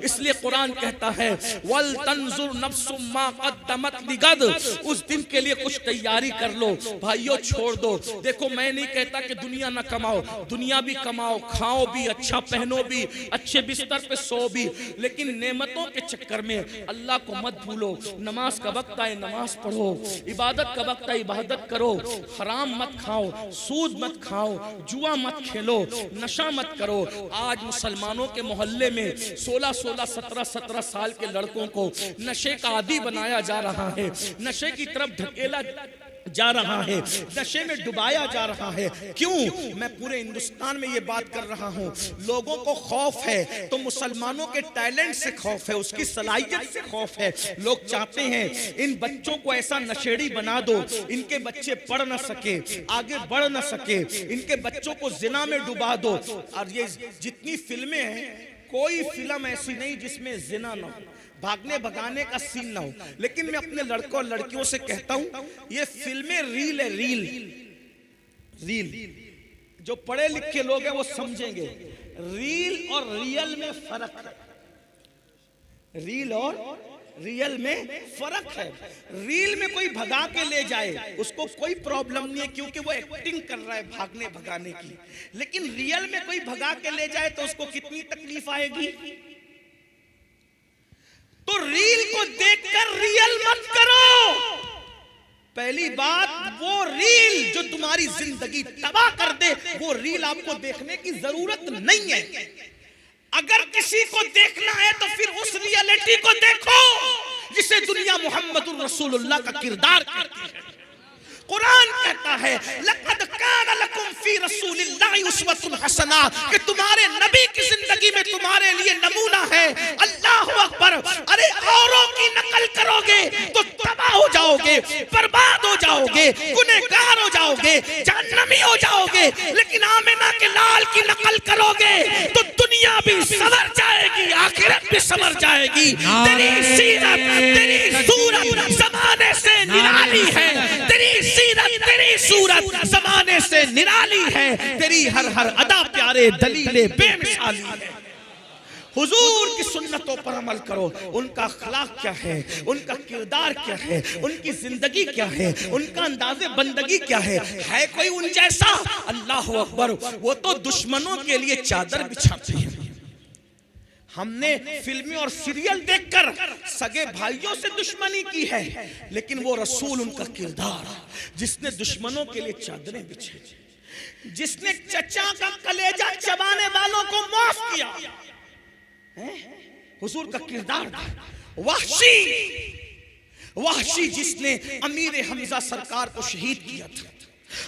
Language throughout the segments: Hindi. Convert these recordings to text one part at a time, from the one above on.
इसलिए कुरान कहता है वल तंजुर नफ्सुम मा क़द्दमत लिगद, उस दिन के लिए कुछ तैयारी कर लो भाइयों, छोड़ दो। देखो मैं नहीं कहता कि दुनिया ना कमाओ, दुनिया भी कमाओ, खाओ भी, अच्छा पहनो भी, अच्छे बिस्तर पे सो भी, लेकिन नेमतों के चक्कर में अल्लाह को मत भूलो। नमाज का वक्त आए नमाज पढ़ो, इबादत का वक्त आए इबादत करो, हराम मत खाओ, सूद मत खाओ, जुआ मत खेलो, नशा मत करो। आज मुसलमानों के मोहल्ले में 16-16, 17-17 साल के लड़कों को नशे का आदी बनाया जा रहा है, नशे की तरफ ढकेला जा रहा है, नशे में डुबाया जा रहा है। क्यों? मैं पूरे हिंदुस्तान में ये बात कर रहा हूँ। लोगों को खौफ है तो मुसलमानों के टैलेंट से खौफ है, उसकी सलाहियत से खौफ है। लोग चाहते हैं इन बच्चों को ऐसा नशेड़ी बना दो, इनके बच्चे पढ़ न सके, आगे बढ़ न सके, इनके बच्चों को जिना में डुबा दो। और ये जितनी फिल्में हैं, कोई फिल्म ऐसी नहीं जिसमें जिना ना हो, भागने भगाने का सीन ना हो। लेकिन मैं अपने लड़कों और लड़कियों से कहता हूं ये फिल्में रील है, रील रील। जो पढ़े लिखे लोग हैं वो समझेंगे रील और रियल में फर्क है, रील और रियल में फर्क है। रील में कोई भगा के ले जाए उसको कोई प्रॉब्लम नहीं है, क्योंकि वो एक्टिंग कर रहा है भागने भगाने की। लेकिन रियल में कोई भगा के ले जाए तो उसको कितनी तकलीफ आएगी। तो रील को देखकर रियल मत करो। पहली बात, वो रील जो तुम्हारी जिंदगी तबाह कर दे, वो रील आपको देखने की जरूरत नहीं है। अगर किसी को देखना है तो फिर उस रियलिटी को देखो जिसे दुनिया मोहम्मदुर रसूलुल्लाह का किरदार करती है। कुरान कहता है लक़द कान लकुम फी रसूलिल्लाहि उस्वतुन हसना, कि तुम्हारे नबी की जिंदगी में तुम्हारे लिए नमूना है। अल्लाहु अकबर। अरे औरों की नकल करोगे तो तबाह हो जाओगे, बर्बाद हो जाओगे, गुनहगार हो जाओगे, जहन्नमी हो जाओगे। लेकिन आमिना के लाल की नकल करोगे तो दुनिया भी संवर जाएगी, आखिरत भी संवर जाएगी। तेरी सीरत, तेरी सूरत ज़माने से निराली है, तेरी सीरत, तेरी सूरत ज़माने से निराली है, तेरी हर हर अदा प्यारे दलीले बेमिसाली है। हुजूर की सुन्नतों पर अमल करो। उनका अखलाक क्या है, उनका किरदार क्या है, उनकी जिंदगी क्या है, उनका अंदाज़े बंदगी क्या है कोई उन जैसा? अल्लाह अकबर। वो तो दुश्मनों के लिए चादर बिछाते हैं। हमने फिल्में और सीरियल देखकर सगे भाइयों से दुश्मनी की है, लेकिन वो रसूल, उनका किरदार, जिसने दुश्मनों के लिए चादरें बिछाई, जिसने चचा का कलेजा चबाने वालों को माफ किया, हुजूर का किरदार था। वहशी जिसने अमीर हमजा सरकार को शहीद किया था,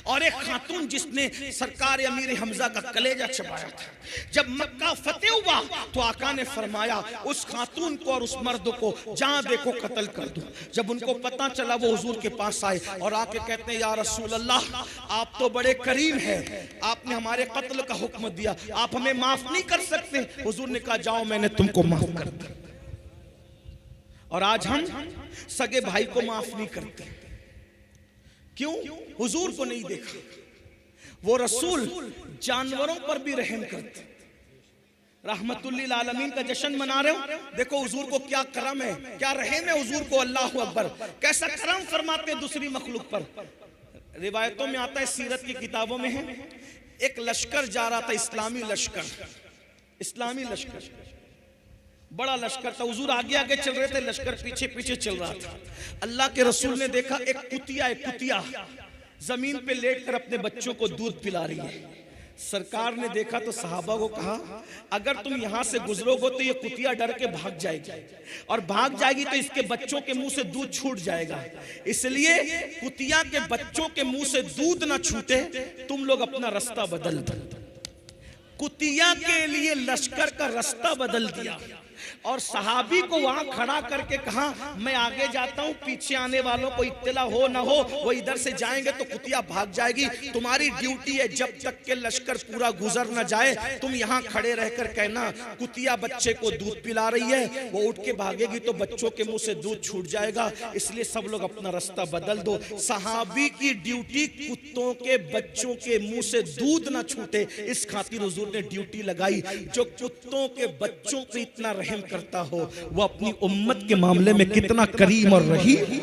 और एक खातून जिसने सरकार अमीर हमजा का कलेजा चबाया था। जब मक्का फतेह हुआ तो आका ने फरमाया उस खातून को और उस मर्द को जहां देखो कत्ल कर दो। जब उनको पता चला वो हुजूर के पास आए और आके कहते हैं या रसूल अल्लाह, आप तो बड़े करीम हैं, आपने हमारे कत्ल का हुक्म दिया, आप हमें माफ नहीं कर सकते? हुजूर ने कहा जाओ मैंने तुमको माफ कर दिया। और आज हम सगे भाई को माफ नहीं करते। क्यों? हुजूर को नहीं देखा। वो रसूल जानवरों पर भी रहम करते। रहमतुल्लिल आलमीन का जश्न मना रहे हो, देखो हुजूर को क्या करम है, क्या रहम है हुजूर को। अल्लाहु अकबर। कैसा करम फरमाते हैं दूसरी मखलूक पर। रिवायतों में आता है, सीरत की किताबों में है, एक लश्कर जा रहा था, इस्लामी लश्कर, इस्लामी लश्कर, बड़ा लश्कर था। हुजूर आगे आगे चल रहे थे, लश्कर पीछे पीछे चल रहा था। अल्लाह के रसूल ने देखा एक कुतिया जमीन पे लेटकर अपने बच्चों को दूध पिला रही है। सरकार ने देखा तो सहाबा को कहा अगर तुम यहां से गुजरोगे तो ये कुतिया डर के भाग जाएगी, और भाग जाएगी तो इसके बच्चों के मुंह से दूध छूट जाएगा। इसलिए कुतिया के बच्चों के मुंह से दूध ना छूटे, तुम लोग अपना रास्ता बदल दो। कुतिया के लिए लश्कर का रास्ता बदल दिया और सहाबी को वहां खड़ा करके कहा मैं आगे जाता हूं, पीछे आने वालों को इत्तला हो ना हो, वो इधर से जाएंगे तो कुतिया भाग जाएगी। तुम्हारी ड्यूटी है जब तक के लश्कर पूरा गुजर ना जाए, तुम यहाँ खड़े रहकर कहना कुतिया बच्चे को दूध पिला रही है, वो उठ के भागेगी तो बच्चों के मुंह से दूध छूट जाएगा। इसलिए सब लोग अपना रास्ता बदल दो। सहाबी की ड्यूटी कुत्तों के बच्चों के मुंह से दूध ना छूटे, इस खातिर हुजूर ने ड्यूटी लगाई। जो कुत्तों के बच्चों पे इतना रहम करता हो, वो अपनी उम्मत के मामले में कितना करीम और रहीम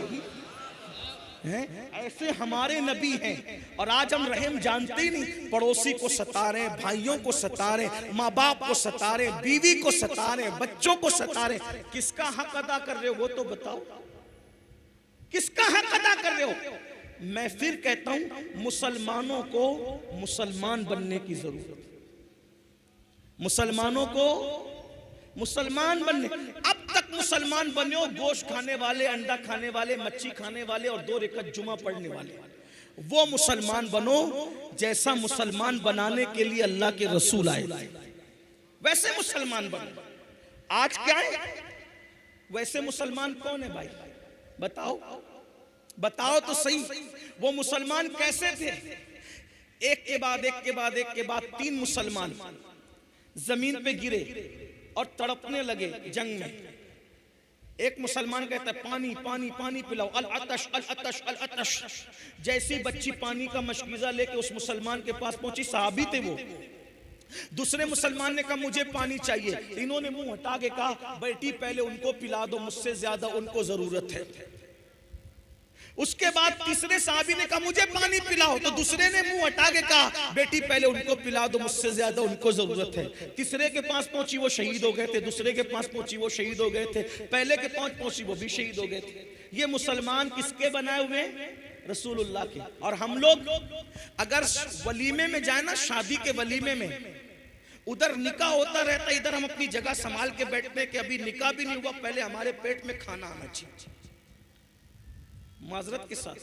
है। ऐसे हमारे नबी हैं। और आज हम रहम जानते ही नहीं, पड़ोसी को सता रहे, भाइयों को सता रहे, माँ बाप को सता रहे, बीवी को सता रहे, बच्चों को सता रहे। किसका हक अदा कर रहे हो वो तो बताओ, किसका हक अदा कर रहे हो? मैं फिर कहता हूं, मुसलमानों को मुसलमान बनने की जरूरत है। मुसलमानों को मुसलमान बनने, अब तक मुसलमान बने हो गोश्त खाने वाले, अंडा खाने वाले, मच्छी खाने वाले और 2 रकात जुमा पढ़ने वाले। वो मुसलमान बनो जैसा मुसलमान बनाने के लिए अल्लाह के रसूल आए, वैसे मुसलमान बनो। आज क्या है, वैसे मुसलमान कौन है भाई? बताओ, बताओ तो सही। वो मुसलमान कैसे थे? एक के बाद एक के बाद एक के बाद 3 मुसलमान जमीन पे गिरे और तड़पने लगे जंग में। एक मुसलमान कहता है पानी पानी पानी पिलाओ, अल अतश अल अतश अल अतश। जैसी बच्ची पानी का मशकीजा लेके उस मुसलमान के पास पहुंची, सहाबी थे वो। दूसरे मुसलमान ने कहा मुझे पानी चाहिए। इन्होंने मुंह हटा के कहा बेटी पहले उनको पिला दो, मुझसे ज्यादा उनको जरूरत है। उसके बाद तीसरे साहबी ने कहा मुझे पानी पिलाओ, तो दूसरे ने मुंह हटा के कहा बेटी पहले उनको पिला दो, मुझसे ज्यादा उनको जरूरत है। तीसरे के पास पहुंची वो शहीद हो गए थे, दूसरे के पास पहुंची वो शहीद हो गए थे, पहले के पास पहुंची वो भी शहीद हो गए थे। ये मुसलमान किसके बनाए हुए? रसूलुल्लाह के। और हम लोग अगर वलीमे में जाए ना, शादी के वलीमे में, उधर निकाह होता रहता, इधर हम अपनी जगह संभाल के बैठते कि अभी निकाह भी नहीं हुआ, पहले हमारे पेट में खाना आना चाहिए, माजरत के साथ।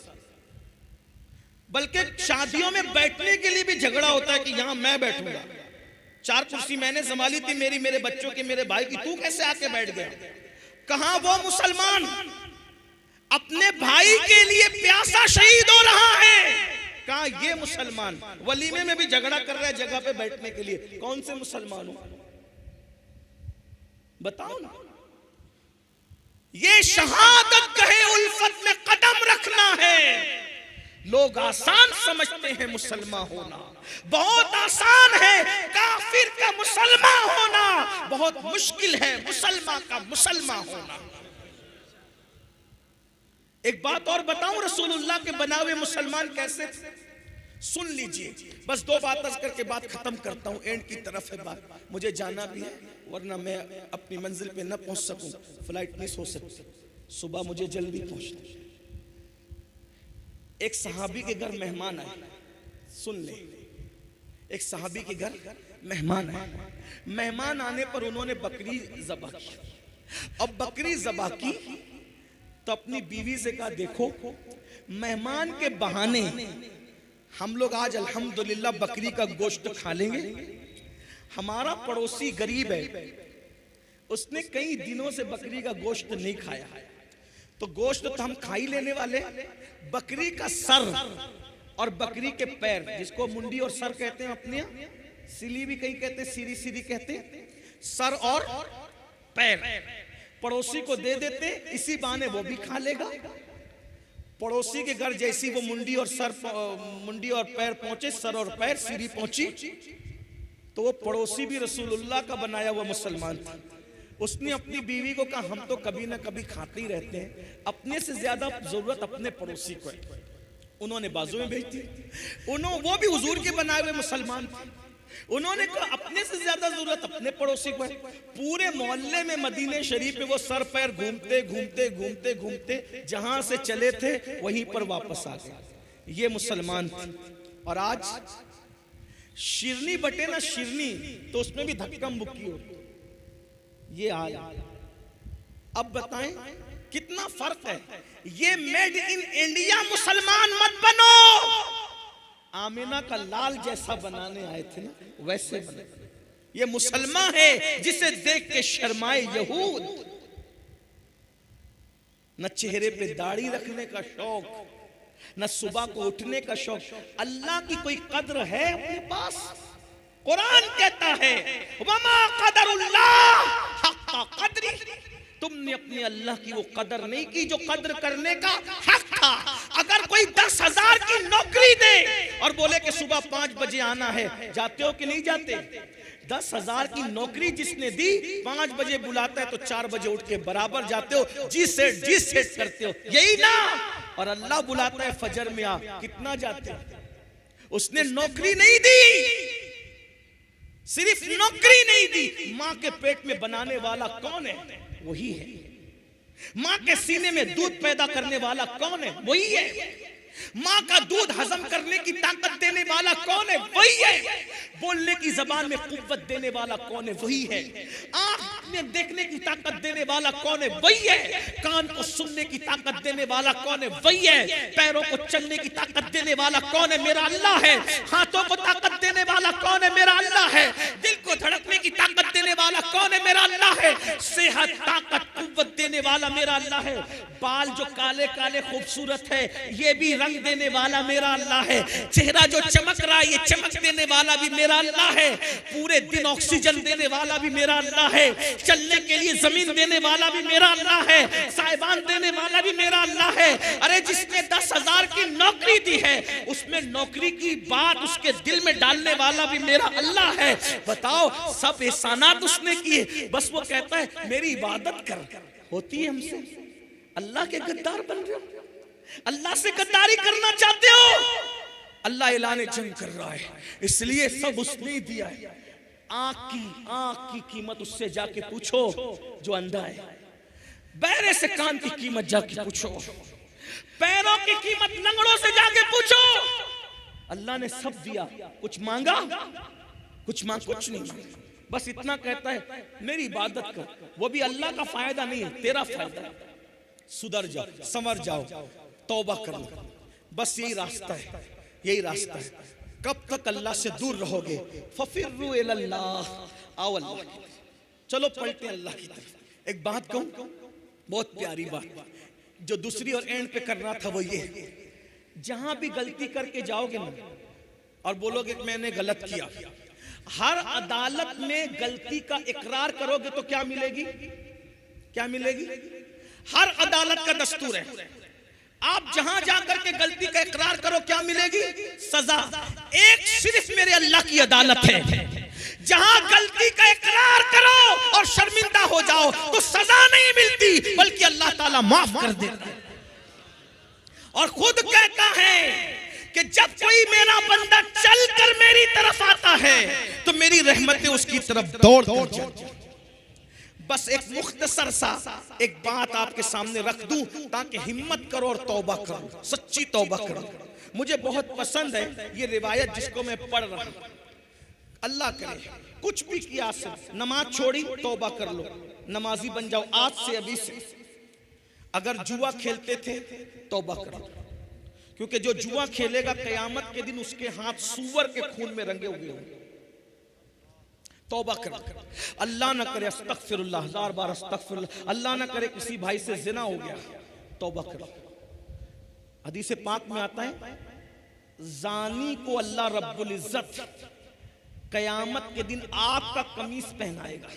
बल्कि शादियों में बैठने के लिए भी झगड़ा होता है कि यहां मैं बैठूंगा, 4 कुर्सी मैंने संभाली थी मेरी, मेरे बच्चों की, मेरे भाई की, तू कैसे आके बैठ गया? कहां वो मुसलमान अपने भाई के लिए प्यासा शहीद हो रहा है? कहा ये मुसलमान वलीमे में भी झगड़ा कर रहा है जगह पे बैठने के लिए। कौन से मुसलमान हो बताओ ना? ये शहादत कहे उल्फत में कदम रखना है। लोग आसान समझते हैं मुसलमान होना, बहुत आसान है। काफिर का मुसलमान होना बहुत मुश्किल है, मुसलमान का मुसलमान होना। एक बात और बताऊं, रसूलुल्लाह के बनाए हुए मुसलमान कैसे थे? सुन लीजिए, बस 2 बात करके बात खत्म करता हूं, एंड की तरफ है बात। मुझे जाना भी है, वरना मैं अपनी मंजिल पे न पहुंच सकूं, फ्लाइट मिस हो सकती, सुबह मुझे जल्दी पहुंचना। एक सहाबी के घर मेहमान आए, सुन ले, एक सहाबी के घर मेहमान आए। मेहमान आने पर उन्होंने बकरी ज़बह की। अब बकरी ज़बह की तो अपनी बीवी से कहा देखो, मेहमान के बहाने हम लोग आज अल्हम्दुलिल्लाह बकरी का गोश्त खा लेंगे। हमारा पड़ोसी गरीब है, उसने कई दिनों से बकरी का गोश्त नहीं खाया, तो गोश्त तो हम खा ही लेने वाले। बकरी का सर और बकरी के पैर, जिसको मुंडी और सर कहते हैं, अपने सिली भी कहीं कहते हैं, सीरी सीरी कहते हैं, सर और पैर पड़ोसी को दे देते, इसी बहाने वो भी खा लेगा। पड़ोसी के घर जैसी वो मुंडी और पैर पहुंचे, सर और पैर सीरी पहुंची, तो वो पड़ोसी भी रसूलुल्लाह का बनाया हुआ मुसलमान था। उसने अपनी बीवी को कहा हम तो कभी ना कभी खाते ही रहते हैं, अपने से ज्यादा जरूरत अपने पड़ोसी को है। उन्होंने बाजू में भेज दी। वो भी हुजूर के बनाए हुए मुसलमान थे। उन्होंने कहा अपने से ज्यादा जरूरत अपने पड़ोसी को है। पूरे मोहल्ले में मदीने शरीफ में वो सर पैर घूमते घूमते घूमते घूमते जहां से चले थे वहीं पर वापस आ गए। ये मुसलमान थे। और आज शिरनी बटे ना शिरनी, तो उसमें भी धक्का मुक्की होती। ये हाल। अब बताएं कितना फर्क है। ये मेड इन इंडिया मुसलमान मत बनो। आमिना का लाल जैसा बनाने आए थे ना, वैसे बने। ये मुसलमान है जिसे देख के शर्माए यहूद। न चेहरे पे दाढ़ी रखने का शौक, न सुबह को उठने का शौक। अल्लाह की कोई कद्र है अपने पास? कुरान कहता है वमा कदरुल्लाह हक्का कद्री। तुमने अपने अल्लाह की वो कदर नहीं की जो कदर करने का हक था। अगर कोई 10,000 की नौकरी दे और बोले कि सुबह 5 बजे आना है, जाते हो कि नहीं जाते? 10,000 की नौकरी जिसने दी, 5 बजे बुलाता है तो 4 बजे उठ के बराबर जाते हो, जी सेट करते हो, यही ना। और अल्लाह बुलाता है फजर में, आप कितना जाते हो? उसने नौकरी नहीं दी, सिर्फ नौकरी नहीं दी, मां के पेट में बनाने वाला कौन है? वही है। मां के सीने में दूध पैदा करने वाला कौन है? वही है। मां का दूध हजम करने की ताकत देने वाला कौन है? वही है। बोलने की जबान में कुव्वत देने वाला कौन है? वही है। आंख में देखने की ताकत देने वाला कौन है? वही है। कान को सुनने की ताकत देने वाला कौन है? वही है। पैरों को चलने की ताकत देने वाला कौन है? मेरा अल्लाह है। हाथों को ताकत देने वाला कौन है? मेरा अल्लाह है। दिल को धड़कने की ताकत देने वाला कौन है? मेरा अल्लाह है। सेहत, ताकत, कुव्वत देने वाला मेरा अल्लाह है। बाल जो काले काले खूबसूरत है, ये भी रंग देने वाला मेरा अल्लाह है। चेहरा जो चमक रहा है, ये चमक देने वाला भी मेरा अल्लाह है। पूरे दिन ऑक्सीजन देने वाला भी मेरा अल्लाह है। चलने के लिए जमीन देने वाला भी मेरा अल्लाह है। साहिबान देने वाला भी मेरा अल्लाह है। अरे जिसने 10,000 की नौकरी दी है, उसमें नौकरी की बात उसके दिल में डालने वाला भी मेरा अल्लाह है। बताओ, सब एहसानात उसने किए, बस वो कहता है मेरी इबादत कर। होती है हमसे? अल्लाह के गद्दार बन रहे हो, अल्लाह से गद्दारी करना चाहते हो। अल्लाह ऐलान जंग कर रहा है, इसलिए सब उसने दिया है। आंख की कीमत उससे जाके पूछो जो अंधा है। बहरे से कान की कीमत जाके पूछो। पैरों की कीमत लंगड़ों से जाके पूछो। अल्लाह ने सब दिया। कुछ मांगा? कुछ नहीं मांगा। बस इतना कहता है मेरी इबादत कर। वो भी अल्लाह का फायदा नहीं है, तेरा फायदा है। सुधर जाओ, संवर जाओ, तौबा करो। बस यही रास्ता है, यही रास्ता है। कब तक अल्लाह से दूर रहोगे? फफिर्रु इलल्लाह, आओ अल्लाह की तरफ। चलो पलटे अल्लाह की तरफ। एक बात कहूं, बहुत प्यारी बात, जो दूसरी और एंड पे करना था वो ये, जहां भी गलती करके जाओगे ना और बोलोगे कि मैंने गलत किया, हर अदालत में गलती का इकरार करोगे तो क्या मिलेगी? क्या मिलेगी? हर अदालत का दस्तूर है, आप जहां जाकर के गलती का इकरार करो क्या मिलेगी? सजा। एक सिर्फ मेरे अल्लाह की अदालत है, जहां गलती का इकरार करो और शर्मिंदा हो जाओ तो सजा नहीं मिलती, बल्कि अल्लाह ताला माफ कर देता है। और खुद कहता है कि जब कोई मेरा बंदा चलकर मेरी तरफ आता है तो मेरी रहमतें उसकी तरफ दौड़ जाती हैं। बस एक मुख्तसर सा एक बात आपके सामने रख दूं ताकि हिम्मत करो और तौबा करो, सच्ची तौबा करो। मुझे बहुत पसंद है ये रिवायत जिसको मैं पढ़ रहा हूं। अल्लाह करे कुछ भी किया, नमाज छोड़ी, तौबा कर लो, नमाजी बन जाओ आज से, अभी से। अगर जुआ खेलते थे तौबा करो, क्योंकि जो जुआ खेलेगा कयामत के दिन उसके हाथ सूअर के खून में रंगे हुए होंगे। तौबा करो, अल्लाह ना करे, अस्तगफिरुल्लाह, 1000 बार अस्तगफिरुल्लाह, अल्लाह ना करे किसी भाई से जिना हो गया, तौबा करो। हदीस पाक में आता है जानी को अल्लाह रब्बुल इज्जत कयामत के दिन आग का कमीज पहनाएगा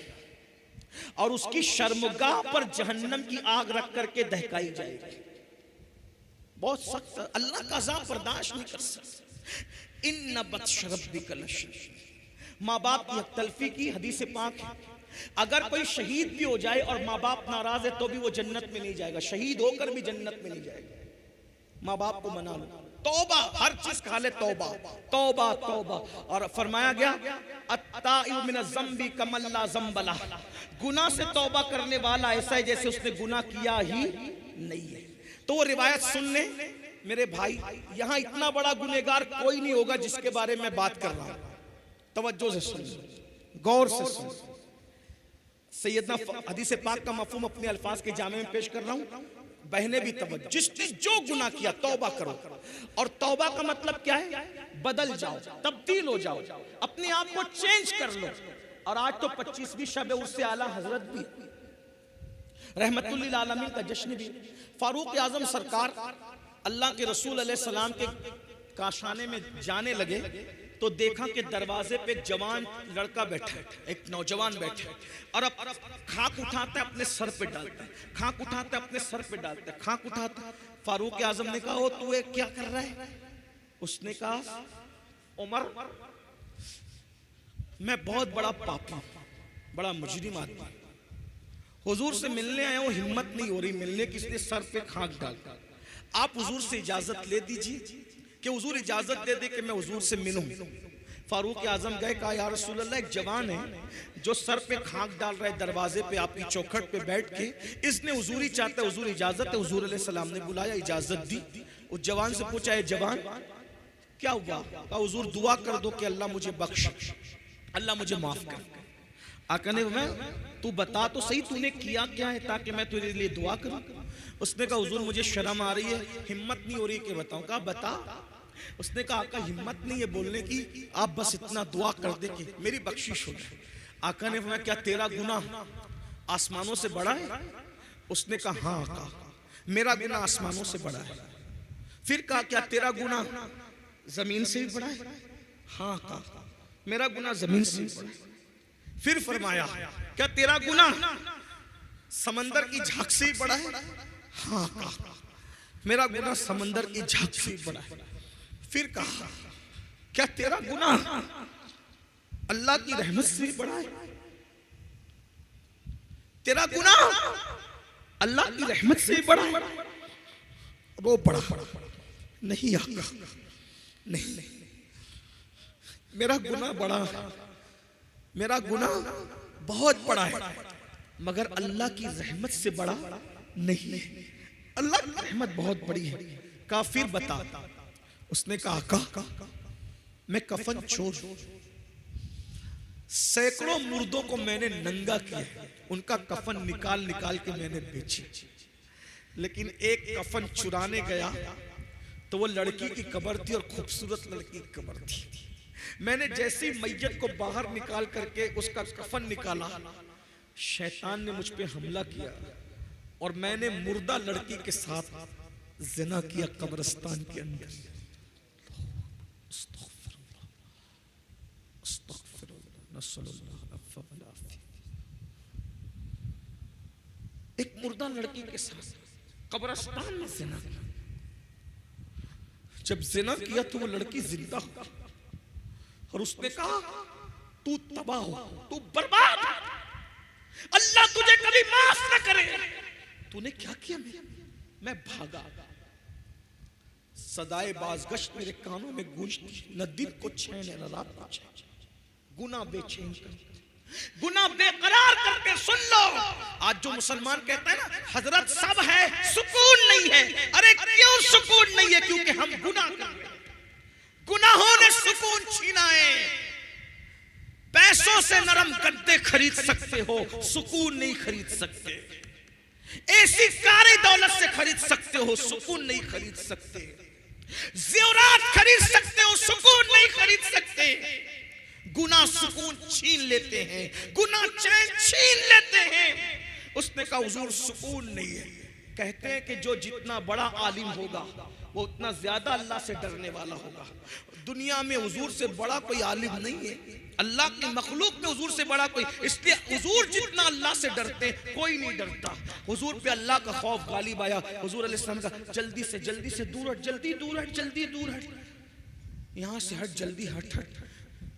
और उसकी शर्मगाह पर जहन्नम की आग रख करके दहकाई जाएगी। बहुत सख्त, अल्लाह का अज़ाब बर्दाश्त नहीं कर सकता। इन्ना बत्श रब्बिका लशदीद। माँ बाप की तलफी की हदीस पाक है, अगर कोई शहीद भी हो जाए और माँ बाप नाराज है तो भी वो जन्नत में नहीं जाएगा, शहीद होकर भी जन्नत में नहीं जाएगा। माँ बाप को मना लो, तौबा, हर चीज खा ले, तौबा तौबा तौबा। और फरमाया गया अत्ताइबु मिनज़ ज़म्बि कमल्ला ज़म्बला, गुनाह से तौबा करने वाला ऐसा है जैसे उसने गुनाह किया ही नहीं है। तो वो रिवायत सुन ले मेरे भाई, यहां इतना बड़ा गुनहगार कोई नहीं होगा जिसके बारे में बात कर रहा हूं। तवज्जो से सुन, गौर से सुन। सैयदना हदीस पाक का मफहूम अपने अल्फाज के जामे में पेश कर रहा हूं। बहने भी तवज्जो, जिसने जो गुनाह किया तौबा करो। और तौबा का मतलब क्या है? बदल जाओ, तब्दील हो जाओ, अपने आप को चेंज कर लो। और आज तो 25वीं शब उससे आला हजरत भी, रहमतुल लिल आलमीन का जश्न भी। फारूक आजम सरकार अल्लाह के रसूल अलैहि सलाम के काशाने में जाने लगे तो देखा कि दरवाजे पे एक जवान लड़का बैठा है, एक नौजवान बैठा है, और अब खाक उठाता है अपने सर पे डालता है, खाक उठाता है अपने सर पे डालता है, खाक उठाता है। फारूक आजम ने कहा ओ तू ये क्या कर रहा है? उसने कहा उमर मैं बहुत बड़ा पापी, बड़ा मुजरिम आदमी, हुजूर से मिलने आया हूं, हिम्मत नहीं हो रही मिलने की, इसलिए सर पे खाक डाल। आप हुजूर से इजाजत ले दीजिए कि हुजूर इजाजत दे दे कि मैं हुजूर से मिलूं। फारूक आजम गए, कहा या रसूल अल्लाह, एक जवान है जो सर पे खाक डाल रहा है दरवाजे पे आपकी चौखट पे बैठ के, इसने हुजूर ही चाहता है, हुजूर इजाजत है। हुजूर अलैहि सलाम ने बुलाया, इजाजत दी। उस जवान से पूछा, है जवान क्या हुआ? कहा हुजूर दुआ कर दो कि अल्लाह मुझे बख्श, अल्लाह मुझे माफ कर। आका ने मैं, तू बता तो सही तूने किया क्या है ताकि मैं तेरे लिए दुआ करूं। उसने कहा हुजूर मुझे शर्म आ रही है, हिम्मत नहीं हो रही कि बताऊं। कहा बता। उसने कहा आका हिम्मत नहीं है बोलने की, आप बस इतना दुआ कर दे कि मेरी बख्शिश हो जाए। आका ने फरमाया क्या तेरा गुनाह आसमानों से बड़ा है? उसने कहा हाँ आका, मेरा गुनाह आसमानों से बड़ा है। फिर कहा क्या तेरा गुनाह जमीन से भी बड़ा है? हाँ आका, मेरा गुनाह जमीन से भी बड़ा है। फिर फरमाया क्या तेरा गुनाह समंदर की झांक से भी बड़ा है? हाँ आका, मेरा गुनाह समंदर की झांक से भी बड़ा है। फिर कहा क्या तेरा गुनाह अल्लाह की रहमत से भी बड़ा है? तेरा गुनाह अल्लाह की रहमत से भी बड़ा है? वो बड़ा नहीं आका, नहीं, मेरा गुनाह बड़ा, मेरा गुनाह बहुत बड़ा है, मगर अल्लाह की रहमत से बड़ा नहीं है। अल्लाह की रहमत बहुत बड़ी है। कहा फिर बता। उसने कहा आका मैं कफन चोर, सैकड़ों मुर्दों को मैंने नंगा किया, उनका कफन निकाल निकाल के मैंने बेचे, लेकिन एक कफन चुराने गया तो वो लड़की की कब्र थी और खूबसूरत लड़की की कब्र थी। मैंने जैसी मैयत को बाहर निकाल करके उसका कफन निकाला, शैतान ने मुझ पे हमला किया और मैंने मुर्दा लड़की के साथ जिना किया कब्रिस्तान के अंदर। एक मुर्दा लड़की के साथ कब्रिस्तान में जिना किया। जब जिना किया तो वो लड़की जिंदा हो और उसने कहा तू तबाह हो, तू बर्बाद, अल्लाह तुझे कभी माफ न करे। तूने क्या किया? मैं भागा, सदाए बाज़गश्त मेरे कानों में गूंजती, न दिन को चैन न रात को चैन, गुनाह बेचैन करते, गुनाह बेकरार करके सुन लो। आज जो मुसलमान कहता है ना हजरत सब है सुकून नहीं है, अरे क्यों सुकून नहीं है? क्योंकि हम गुनाह कर रहे हैं, गुनाहों ने सुकून छीना है। पैसों से नरम गद्दे खरीद सकते हो, सुकून नहीं खरीद सकते। ऐसी सारी दौलत से खरीद सकते हो, सुकून नहीं खरीद सकते। ज़ेवरात खरीद सकते हो, सुकून नहीं खरीद सकते। गुनाह सुकून छीन लेते हैं, गुनाह चैन छीन लेते हैं। उसने कहा हुजूर सुकून नहीं है। कहते हैं कि जो जितना बड़ा आलिम होगा वो उतना ज्यादा अल्लाह से डरने वाला होगा। दुनिया में हुजूर से बड़ा कोई आलिम नहीं है, अल्लाह की मखलूक में हुजूर से बड़ा कोई, इसलिए हुजूर जितना अल्लाह से डरते कोई नहीं डरता। हुजूर पे अल्लाह का खौफ गालिब आया। हुजूर अलैहिस्सलाम का जल्दी से दूर हट, जल्दी दूर हट, जल्दी दूर हट, यहाँ से हट, जल्दी हट हट।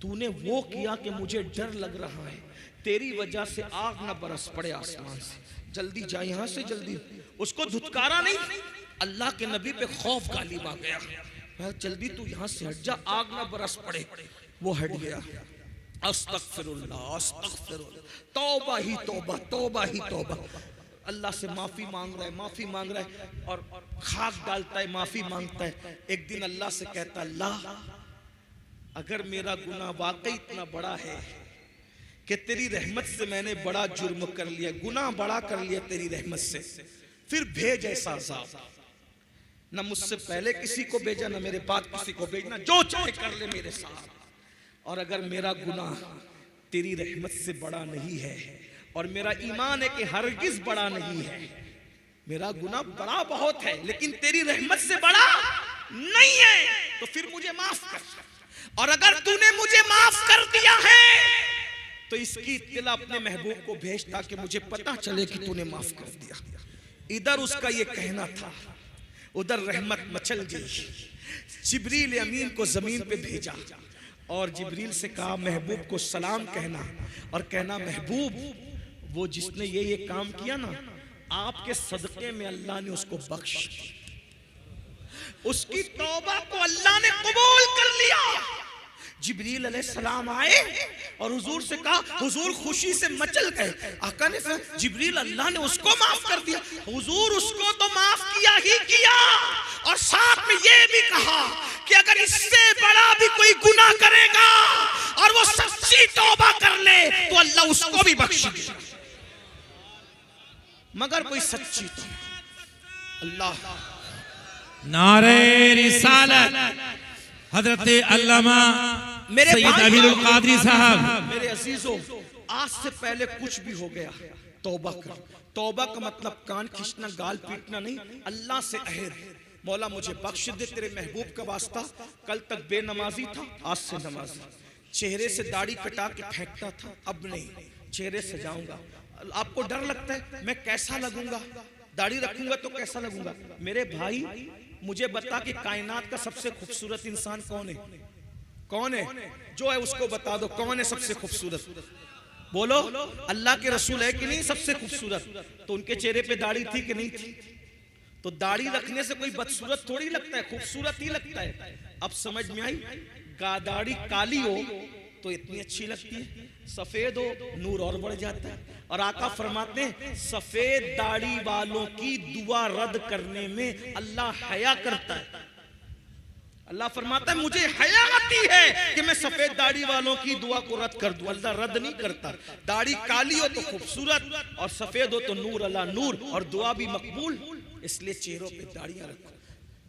तूने वो किया कि मुझे डर लग रहा है, तेरी वजह से आग ना बरस पड़े आसमान से, जल्दी जा यहाँ से जल्दी। उसको धुतकारा नहीं, अल्लाह के नबी पे खौफ गालिब आ गया। जल्दी तू यहाँ से हट जा, आग ना बरस पड़े। वो हट गया। अस्तगफिरुल्लाह, अस्तगफिरुल्लाह, तौबा ही तौबा, तौबा ही तौबा। अल्लाह से माफी मांग रहा है, माफी मांग रहा है और खाक डालता है, माफी मांगता है। एक दिन अल्लाह से कहता है अल्लाह अगर मेरा गुनाह वाकई इतना बड़ा है कि तेरी रहमत से मैंने बड़ा जुर्म कर लिया, गुनाह बड़ा कर लिया तेरी रहमत से, फिर भेज ऐसा अज़ाब, न मुझसे पहले किसी को भेजा न मेरे बाद किसी को भेजना, जो चाहे कर ले मेरे साथ। और अगर मेरा गुनाह तेरी रहमत से बड़ा नहीं है और मेरा ईमान है कि हरगिज बड़ा नहीं है, मेरा गुनाह बड़ा बहुत है लेकिन तेरी रहमत से बड़ा नहीं है, तो फिर मुझे माफ कर। और अगर तूने मुझे माफ कर दिया है तो इसकी इत्तला अपने महबूब को भेज ताकि मुझे पता चले कि तूने माफ कर दिया। इधर उसका ये कहना था, उधर रहमत मचल गई। जिब्रील अमीन को जमीन पे भेजा और जिब्रील से कहा महबूब को सलाम कहना और कहना महबूब वो जिसने ये काम किया ना, आपके सदक़े में अल्लाह ने उसको बख्श, उसकी तौबा को अल्लाह ने कबूल कर लिया। जिब्रील अलैहिस्सलाम आए और हुजूर से कहा, हुजूर खुशी से मचल गए। आका ने कहा जिब्रील अल्लाह ने उसको माफ कर दिया। हुजूर उसको तो माफ किया ही किया और साथ में ये भी कहा कि अगर इससे बड़ा भी कोई गुनाह करेगा और वो सच्ची तौबा कर ले तो अल्लाह उसको भी बख्श देगा, मगर कोई सच्ची तौबा। अल्लाह नारे रिसालत हजरत अल्लामा सैयद अमीरुल कादरी साहब। मेरे अजीजों, आज से पहले कुछ भी हो गया तौबा कर। तौबा का मतलब कान खींचना, गाल पीटना नहीं। अल्लाह से अहद, मौला मुझे बख्श दे तेरे महबूब का वास्ता। कल तक बेनमाजी था, आज से नमाजी। चेहरे से दाढ़ी कटा के फेंकता था, अब नहीं, चेहरे सजाऊंगा। आपको डर लगता है मैं कैसा लगूंगा, दाढ़ी रखूंगा तो कैसा लगूंगा? मेरे भाई मुझे बता कि कायनात का सबसे खूबसूरत इंसान कौन है? कौन है? जो है उसको बता दो, कौन है सबसे खूबसूरत? बोलो। अल्लाह के रसूल है कि नहीं सबसे खूबसूरत? तो उनके चेहरे पे दाढ़ी थी कि नहीं थी? तो दाढ़ी रखने से कोई बदसूरत थोड़ी लगता है, खूबसूरत ही लगता है। अब समझ में आई? दाढ़ी काली हो तो इतनी अच्छी लगती है, सफेद हो नूर और बढ़ जाता है। और आका फरमाते हैं सफेद दाढ़ी वालों की दुआ रद्द करने में अल्लाह हया करता है। अल्लाह फरमाता है मुझे हया आती है कि मैं सफेद दाढ़ी वालों की दुआ को रद्द कर दूं। अल्लाह रद्द नहीं करता। दाढ़ी काली हो तो खूबसूरत और सफेद हो तो नूर अल्लाह नूर, और दुआ भी मकबूल। इसलिए चेहरों पे दाढ़ियां रखो।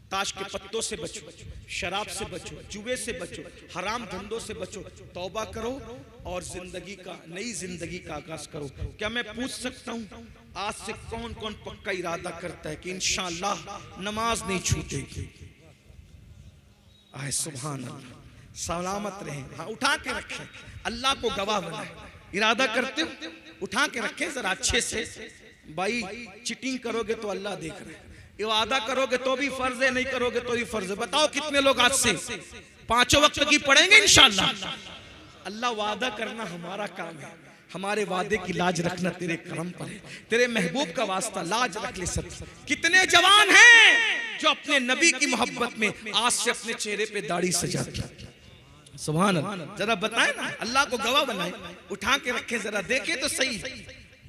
ताश के पत्तों से बचो, शराब से बचो, जुए से बचो, हराम धंधों से बचो, तौबा करो और जिंदगी का, नई जिंदगी का आगाज करो। क्या मैं पूछ सकता हूँ आज से कौन कौन पक्का इरादा करता है कि इंशाअल्लाह नमाज नहीं छूटेगी? आए सुभान अल्लाह, सलामत रहे। हाँ, उठा के रखें, अल्लाह को गवाह बनाए। इरादा करते हो उठा के रखें जरा अच्छे से। भाई चिटिंग करोगे तो अल्लाह देख रहे हैं, इबादा करोगे तो भी फर्ज है, नहीं करोगे तो भी फर्ज है। बताओ कितने लोग आज से 5 वक्त की पढ़ेंगे इंशाअल्लाह? अल्लाह वादा करना हमारा काम है, हमारे वादे की लाज रखना तेरे करम पर है। तेरे महबूब का वास्ता लाज रख ले। सब कितने जवान हैं जो अपने नबी की मोहब्बत में आज से अपने चेहरे पे दाढ़ी सजाते हैं? सुभान अल्लाह। जरा बताए ना, अल्लाह को गवाह बनाए, उठा के रखे, जरा देखे तो सही।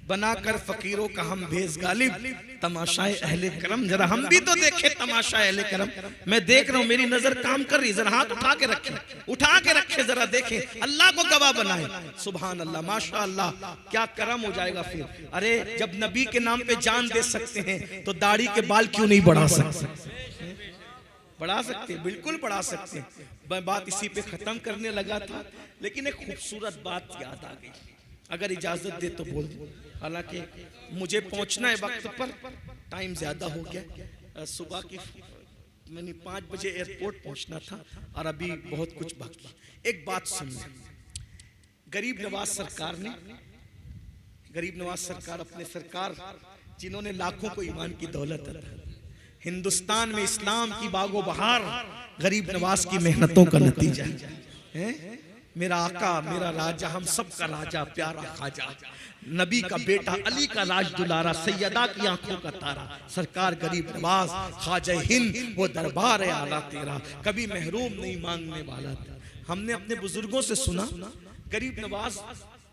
बनाकर फकीरों का हम भेज गालिब, तमाशाए अहले करम। जरा हम भी तो देखे तमाशाए अहले करम। मैं देख रहा हूँ, मेरी नजर काम कर रही। जरा हाथ उठा के रखे, उठा के रखे, जरा देखे, अल्लाह को गवाह बनाए। सुभान अल्लाह, माशा अल्लाह, क्या करम हो जाएगा फिर। अरे जब नबी के नाम पे जान दे सकते हैं तो दाढ़ी के बाल क्यों नहीं बढ़ा सकते? बढ़ा सकते, बिल्कुल बढ़ा सकते। मैं बात इसी पे खत्म करने लगा था, लेकिन एक खूबसूरत बात याद आ गई, अगर इजाजत दे तो बोल दो। हालांकि मुझे पहुंचना है वक्त पर, टाइम ज्यादा हो गया। सुबह की मैंने 5 बजे एयरपोर्ट पहुंचना था और अभी बहुत कुछ बाकी। एक बात सुनिए, गरीब नवाज सरकार ने, गरीब नवाज सरकार अपने सरकार जिन्होंने लाखों को ईमान की दौलत अता, हिंदुस्तान में इस्लाम की बागो बहार गरीब नवाज की मेहनतों का नतीजा है। मेरा आका, मेरा राजा, हम सब का राजा, प्यारा खाजा, नबी का बेटा, अली का राज दुलारा, सैयदा की आंखों का तारा, सरकार गरीब नवाज खाजा हिंद, वो दरबार है आला तेरा, कभी महरूम नहीं मांगने वाला था। हमने अपने बुजुर्गों से सुना, गरीब नवाज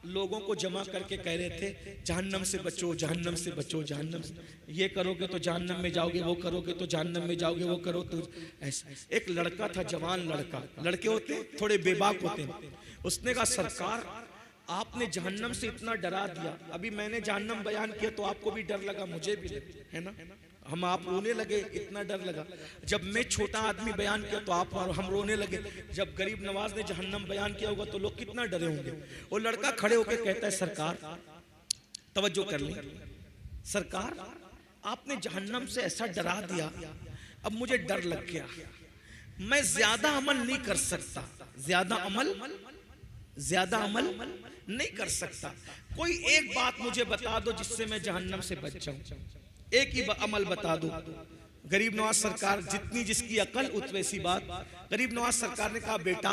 लोगों को जमा करके कह रहे थे जहन्नम से बचो, जहन्नम से बचो, जहन्नम से, ये करोगे तो जहन्नम में जाओगे, वो करोगे तो जहन्नम में जाओगे, वो करो तो ऐसा। एक लड़का था, जवान लड़का, लड़के होते थोड़े बेबाक होते हैं, उसने कहा सरकार आपने जहन्नम से इतना डरा दिया, अभी मैंने जहन्नम बयान किया तो आपको भी डर लगा, मुझे भी है ना, हम आप रोने लगे, इतना डर लगा। जब मैं छोटा आदमी बयान किया तो आप और हम रोने लगे। जब गरीब नवाज ने जहन्नम बयान किया होगा तो लोग कितना डरे होंगे। वो लड़का खड़े होकर कहता है सरकार, तवज्जो कर लें, सरकार आपने जहन्नम से ऐसा डरा दिया, अब मुझे डर लग गया, मैं ज्यादा अमल नहीं कर सकता, ज्यादा अमल नहीं कर सकता। कोई एक बात मुझे बता दो जिससे मैं जहन्नम से बच जाऊं, एक ही अमल बता दो। गरीब नवाज सरकार, जितनी जिसकी अकल उतनी सी बात। गरीब नवाज सरकार ने कहा बेटा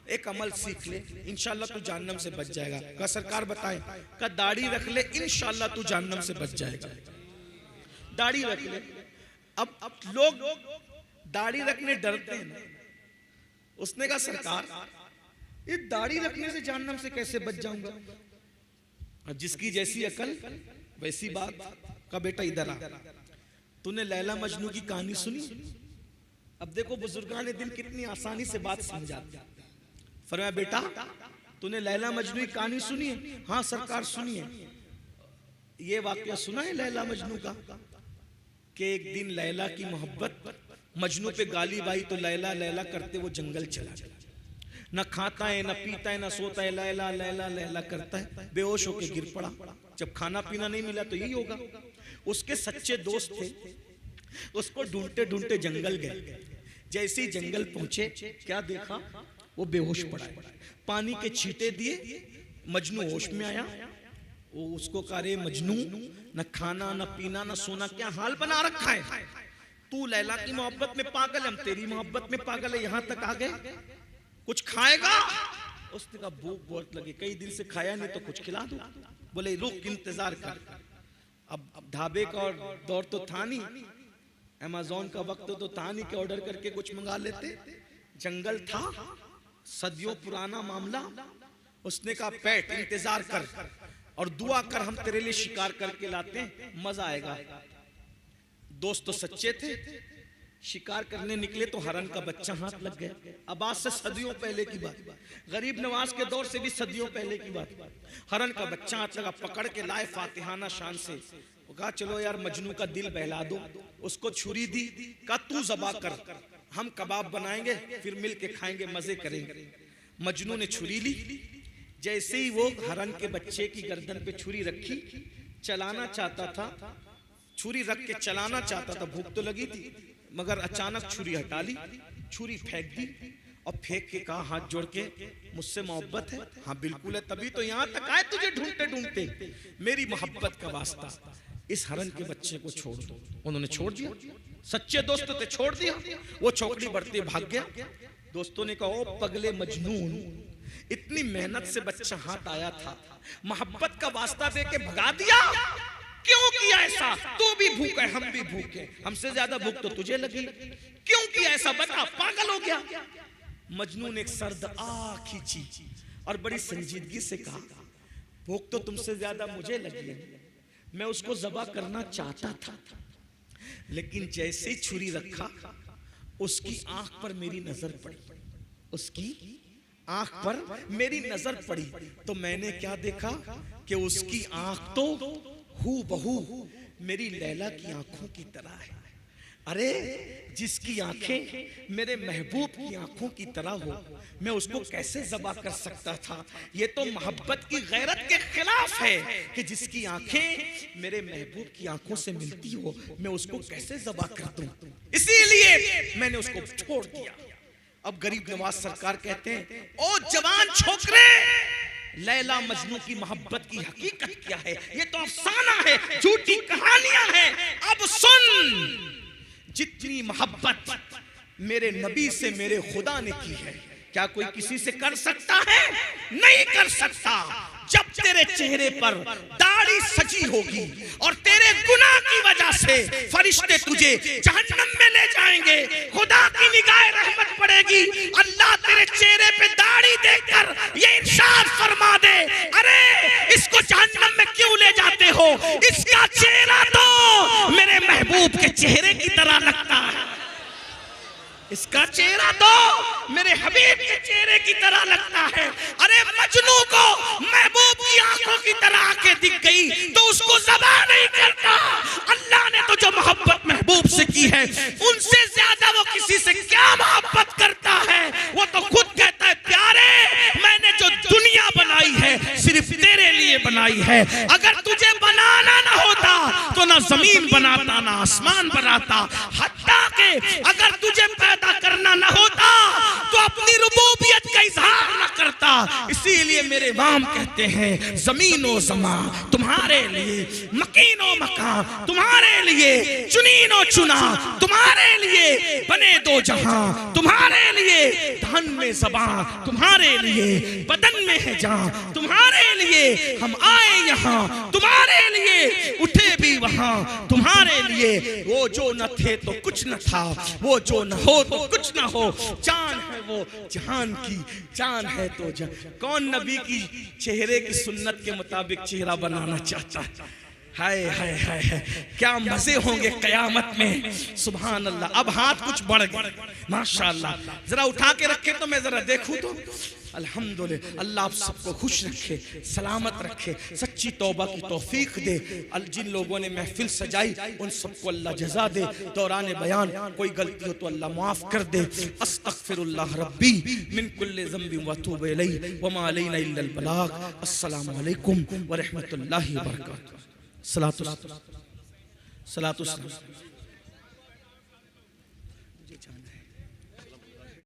एक अमल सीख ले, इंशाल्लाह तू जहन्नम से बच जाएगा। का सरकार बताएं, का दाढ़ी रख ले, इंशाल्लाह तू जहन्नम से बच जाएगा। दाढ़ी रख ले। अब लोग दाढ़ी रखने डरते हैं। उसने कहा सरकार ये दाढ़ी रखने से जहन्नम से कैसे बच जाऊंगा? अब जिसकी जैसी अकल वैसी बात। का बेटा इधर आ, तूने लैला मजनू की कहानी सुनी? अब देखो बुजुर्गान दिन कितनी आसानी से बात समझाते। फरमाया बेटा तूने लैला मजनू की कहानी सुनी है? हाँ सरकार सुनी है। ये वाकया सुना है लैला मजनू का कि एक दिन लैला की मोहब्बत मजनू पे गाली बाई तो लैला लैला करते वो जंगल चला गया। न खाता है, न पीता है, न सोता है, लैला लैला लैला करता है, बेहोश होके गिर पड़ा। जब खाना पीना नहीं मिला तो यही होगा। उसके सच्चे दोस्त थे, उसको ढूंढते ढूंढते जंगल गए। जैसे ही जंगल पहुंचे क्या देखा? वो बेहोश पड़ा है। पानी के छींटे दिए, मजनू होश में आया। वो उसको कह रहे मजनू न खाना न पीना न सोना, क्या हाल बना रखा है? तू लैला की मोहब्बत में पागल, हम तेरी मोहब्बत में पागल है, यहां तक आ गए। कुछ खाएगा? उसने कहा भूख बहुत लगी, कई दिन से खाया नहीं तो कुछ खिला दो। बोले रुक इंतजार कर। अब ढाबे का और दौर तो था नहीं, अमेज़न का वक्त तो था नहीं कि ऑर्डर करके कुछ मंगा लेते। जंगल था, सदियों पुराना मामला। उसने कहा पैट इंतजार कर और दुआ कर, हम तेरे लिए शिकार करके लाते हैं, मजा आएगा। दोस्त तो सच्चे थे। शिकार करने निकले तो हरन का बच्चा हाथ लग गया। अब आज से सदियों पहले की बात, गरीब नवाज के दौर से भी सदियों पहले की बात। हरन का बच्चा हाथ लगा, पकड़ के लाए फातिहाना शान से। कहा चलो यार मजनू का दिल बहला दो। उसको छुरी दी, कहा तू ज़बा कर, हम कबाब बनाएंगे फिर मिल के खाएंगे, मजे करेंगे। मजनू ने छुरी ली। जैसे ही वो हरन के बच्चे की गर्दन पे छुरी रखी, चलाना चाहता था, छुरी रख के चलाना चाहता था, भूख तो लगी थी, मगर अचानक छुरी हटा ली, छुरी फेंक दी और फेंक के कहा हाथ जोड़ के मुझसे मोहब्बत है? हाँ बिल्कुल है, तभी तो यहाँ तक आए तुझे ढूंढते ढूंढते। मेरी मोहब्बत का वास्ता, इस हरन के बच्चे को छोड़ दो। उन्होंने छोड़ दिया। सच्चे दोस्त थे, छोड़ दिया। वो चौकड़ी बढ़ते भाग गया। दोस्तों ने कहा ओ पगले मजनून, इतनी मेहनत से बच्चा हाथ आया था, मोहब्बत का वास्ता दे के भगा दिया, क्यों किया ऐसा? तू भी भूख है, हम भी भूख है, हमसे ज्यादा भूख तो तुझे लगी, क्यों किया ऐसा? बता, पागल हो गया? मजनू ने एक सर्द आह खींची और बड़ी संजीदगी से कहा भूख तो तुमसे ज्यादा मुझे लगी है, मैं उसको ज़बा करना चाहता था, लेकिन जैसे ही छुरी रखा उसकी आंख पर मेरी नजर पड़ी, उसकी आंख पर मेरी नजर पड़ी तो मैंने क्या देखा कि उसकी आंख तो हूबहू मेरी लैला की आंखों की तरह है। अरे जिसकी आंखें मेरे महबूब की आंखों की तरह हो, मैं उसको कैसे ज़बा कर सकता था? ये तो मोहब्बत की गैरत के खिलाफ है कि जिसकी आंखें मेरे महबूब की आंखों से मिलती हो, मैं उसको कैसे ज़बा कर दूं? इसीलिए मैंने उसको छोड़ दिया। अब गरीब नवाज सरकार कहते हैं ओ जवान छोकरे, लैला मजनू की मोहब्बत की हकीकत क्या है? ये तो अफसाना है, झूठी कहानियां हैं। अब सुन, जितनी मोहब्बत मेरे नबी से मेरे खुदा ने की है, क्या कोई किसी से कर सकता है? नहीं कर सकता। जब तेरे चेहरे पर दाढ़ी सजी होगी और तेरे गुनाह की वजह से फरिश्ते तुझे जहन्नम में ले जाएंगे, खुदा की निगाह रहमत पड़ेगी, अल्लाह तेरे चेहरे पे दाढ़ी देखकर ये इरशाद फरमा दे, अरे इसको जहन्नम में क्यों ले जाते हो? इसका चेहरा तो मेरे महबूब के चेहरे की तरह लगता है, इसका चेहरा तो मेरे हबीब के चेहरे की तरह लगता है। अरे मजनू को महबूब की आंखों की तरह आंखें दिख गई तो उसको ज़बा नहीं करता। अल्लाह ने तो जो मोहब्बत महबूब से की है, उनसे ज्यादा वो किसी से क्या मोहब्बत करता है? वो तो खुद कहता है प्यारे, मैंने जो दुनिया बनाई है सिर्फ तेरे लिए बनाई है, अगर तुझे बनाना ना होता तो ना जमीन बनाता ना आसमान बनाता, हत्ता के अगर तुझे पैदा करना ना होता तो अपनी रुबूबियत का इजहार ना करता। आता। इसीलिए मेरे इमाम कहते हैं ज़मीनो ज़मा तुम्हारे लिए, मकीनो मकान तुम्हारे लिए, चुनीनो चुना तुम्हारे लिए, बने दो जहां तुम्हारे लिए, धन में ज़बान तुम्हारे लिए, बदन में है जान तुम्हारे लिए, हम आए यहाँ तुम्हारे लिए, उठे भी वहां तुम्हारे लिए। वो जो न थे तो कुछ न था, वो जो न हो तो कुछ न हो, जान है वो जहान की, जान है तो जान। कौन नबी की चेहरे की सुन्नत के मुताबिक चेहरा बनाना चाहता है? हाय हाय हाय हाय, क्या मजे होंगे कयामत में। सुभान अल्लाह। अब हाथ कुछ बढ़ गए माशाअल्लाह, जरा उठा के रखे तो मैं जरा देखूं तो। अल्हम्दुलिल्लाह। अल्लाह आप सबको खुश रखे, सलामत रखे, सच्ची तौबा की तौफीक दे। जिन लोगों ने महफिल सजाई उन सबको अल्लाह जज़ा दे। दौरान बयान कोई गलती हो तो अल्लाह माफ़ कर दे। अस्तगफिरुल्लाह रब्बी मिन कुल्लि ज़ंबिन व अतूबु इलैहि व मा अलैना इल्लल बलाग। अस्सलामु अलैकुम व रहमतुल्लाहि व बरकातुहू। सलातु